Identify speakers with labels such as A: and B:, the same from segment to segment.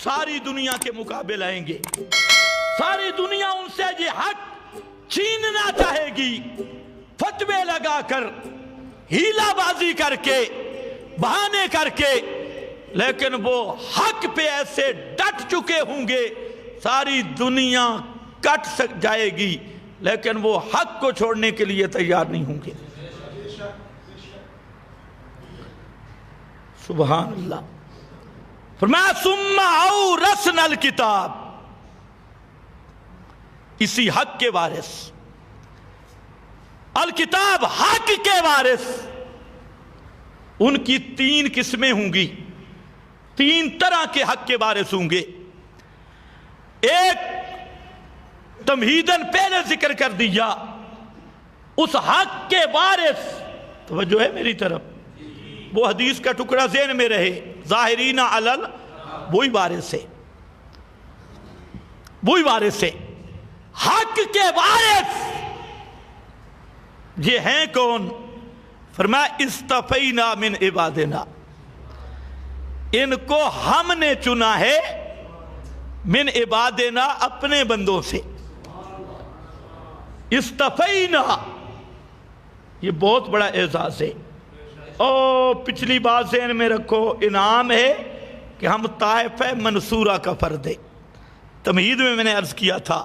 A: सारी दुनिया के मुकाबले आएंगे, सारी दुनिया उनसे ये हक छीनना चाहेगी, फतवे लगाकर, हीलाबाजी करके, बहाने करके, लेकिन वो हक पे ऐसे डट चुके होंगे, सारी दुनिया कट सक जाएगी लेकिन वो हक को छोड़ने के लिए तैयार नहीं होंगे। सुभान अल्लाह। फरमाया सुम्मा औरसनल किताब, इसी हक के वारिस, अल किताब हक के वारिस, उनकी 3 किस्में होंगी, 3 तरह के हक के वारिस होंगे। एक तमहीदन पहले जिक्र कर दिया, उस हक के वारिस, तवज्जो है मेरी तरफ, वो हदीस का टुकड़ा ज़हन में रहे, ज़ाहिरीना अलल, वही वारिस है, वही वारिस है। हक के वारिस ये हैं कौन? फरमाया इस्तफैना मिन इबादिना, इनको हमने चुना है, मिन इबादिना, अपने बंदों से। इस्तफैना ये बहुत बड़ा एजाज है। ओ पिछली बात ज़हन में रखो, इनाम है कि हम ताइफ़ मंसूरा का फर्द है। तमहीद में मैंने अर्ज किया था,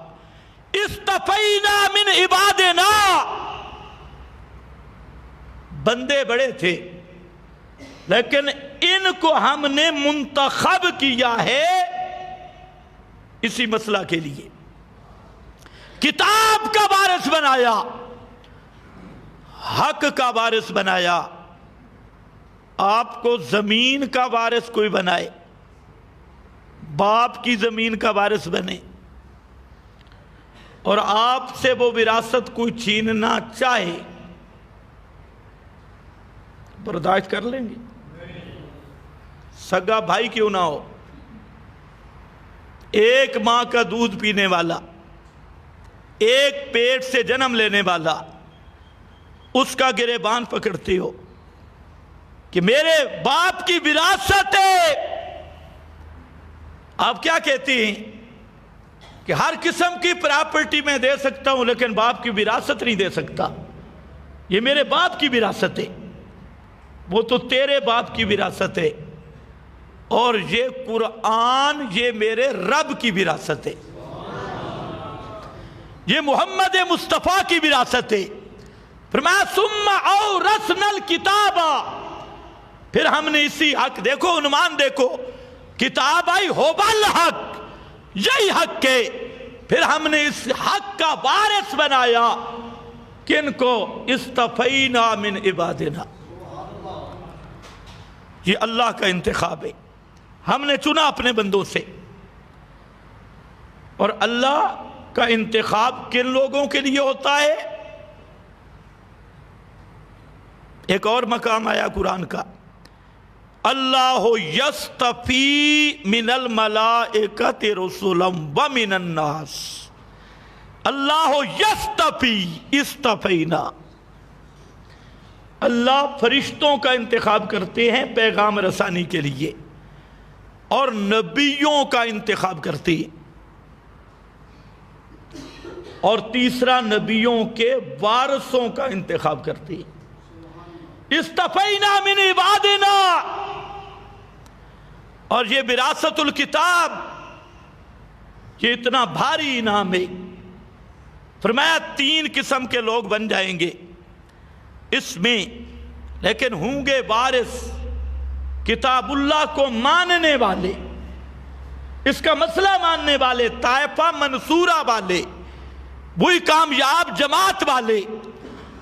A: इस्तफैना मिन इबादिना, बंदे बड़े थे लेकिन इनको हमने मुंतखब किया है इसी मसला के लिए, किताब का वारिस बनाया, हक का वारिस बनाया। आपको जमीन का वारिस कोई बनाए, बाप की जमीन का वारिस बने, और आपसे वो विरासत कोई छीनना चाहे, बर्दाश्त कर लेंगे? सगा भाई क्यों ना हो, एक मां का दूध पीने वाला, एक पेट से जन्म लेने वाला, उसका गिरेबान पकड़ते हो कि मेरे बाप की विरासत है। आप क्या कहती हैं कि हर किस्म की प्रॉपर्टी मैं दे सकता हूं लेकिन बाप की विरासत नहीं दे सकता। ये मेरे बाप की विरासत है, वो तो तेरे बाप की विरासत है, और ये कुरान ये मेरे रब की विरासत है, ये मोहम्मद मुस्तफ़ा की विरासत है। फरमाया सुम्मा औरसनल किताबा, फिर हमने इसी हक, देखो उन्मान देखो, किताब आई होबल हक, यही हक है, फिर हमने इस हक का वारिस बनाया, किनको? इस्तफैना मिन इबादिना, ये अल्लाह का इंतखाब है, हमने चुना अपने बंदों से। और अल्लाह का इंतखाब किन लोगों के लिए होता है? एक और मकाम आया कुरान का, अल्लाह यस्तफी मिनल मलाइकति रुसुलम व मिनन नास, अल्लाह यस्तफी, इस्तफैना, अल्लाह फरिश्तों का इंतखाब करते हैं पैगाम रसानी के लिए, और नबियों का इंतखाब करते हैं, और तीसरा नबियों के वारसों का इंतखाब करते हैं। इस्तफैना मिन इबादिना, और ये विरासतुल किताब, ये इतना भारी इनाम है। फरमाया 3 किस्म के लोग बन जाएंगे इसमें, लेकिन होंगे वारिस किताबुल्लाह को मानने वाले, इसका मसला मानने वाले, ताइफा मंसूरा वाले, वही कामयाब जमात वाले,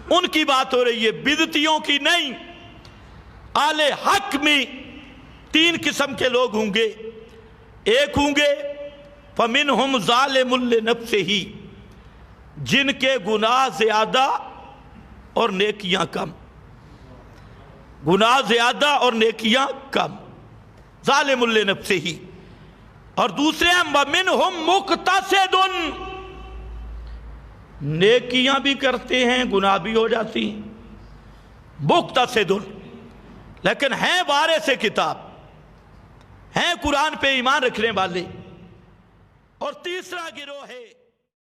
A: उनकी बात हो रही है, बिदतियों की नहीं। आले हक में 3 किस्म के लोग होंगे। एक होंगे फमिनहुम ज़ालिमुल लिनफ्सिही, जिनके गुनाह ज्यादा और नेकियां कम, गुनाह ज्यादा और नेकियां कम, ज़ालिमुल लिनफ्सिही। और दूसरे हैं वमिनहुम मुक़तसिदुन, नेकियां भी करते हैं गुनाह भी हो जाती हैं, मुक़तसिदुन, लेकिन हैं वारिस किताब, ہیں قرآن پہ ایمان رکھنے والے، اور تیسرا گروہ ہے